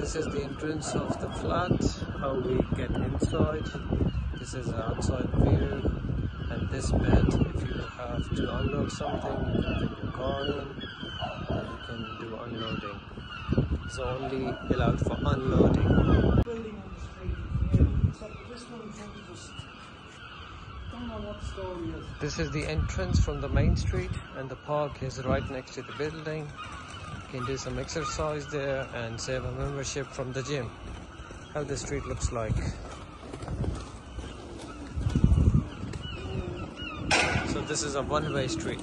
this is the entrance of the flat, how we get inside. This is the outside view, and this bed, if you have to unload something, you can bring your car in and you can do unloading. It's only allowed for unloading. Building on the street, except this one just don't know what story is. This is the entrance from the main street, and the park is right next to the building. You can do some exercise there and save a membership from the gym. How the street looks like. So this is a one-way street.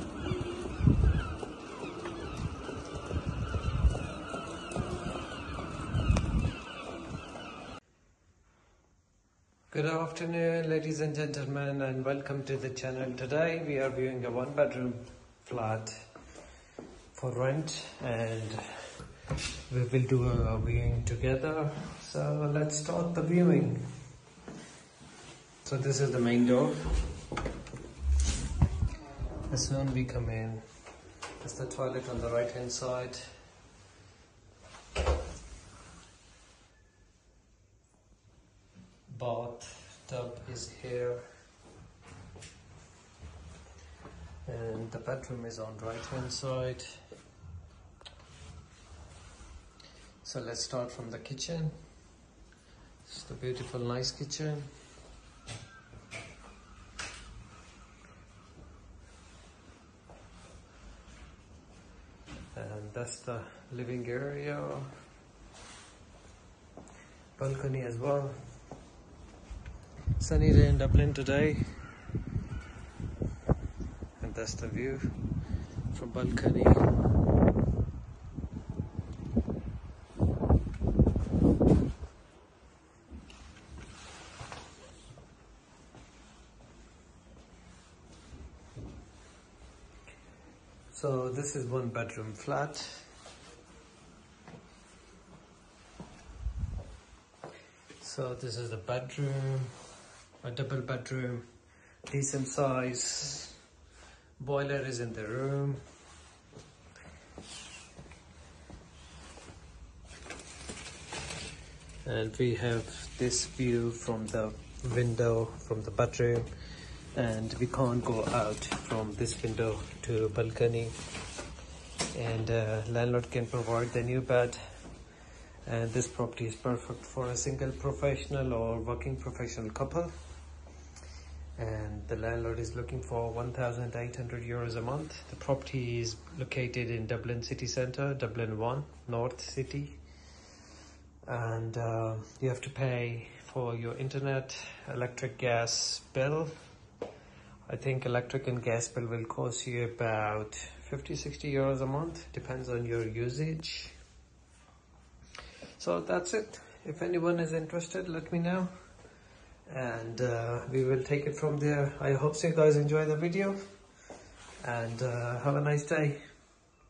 Good afternoon, ladies and gentlemen, and welcome to the channel. Today we are viewing a one-bedroom flat for rent, and we will do a viewing together. So let's start the viewing. So this is the main door. As soon we come in, there's the toilet on the right hand side. Bathtub is here, and the bedroom is on right hand side. So let's start from the kitchen. It's the beautiful, nice kitchen. And that's the living area. Balcony as well. Sunny day in Dublin today. And that's the view from balcony. So this is one bedroom flat. So this is the bedroom, a double bedroom, decent size. Boiler is in the room. And we have this view from the window from the bedroom. And we can't go out from this window to balcony, and landlord can provide the new bed, and this property is perfect for a single professional or working professional couple, and the landlord is looking for 1,800 euros a month. The property is located in Dublin city centre, Dublin 1 North City, and you have to pay for your internet, electric, gas bill. I think electric and gas bill will cost you about 50-60 euros a month, depends on your usage. So that's it. If anyone is interested, let me know, and we will take it from there. I hope you guys enjoy the video, and have a nice day.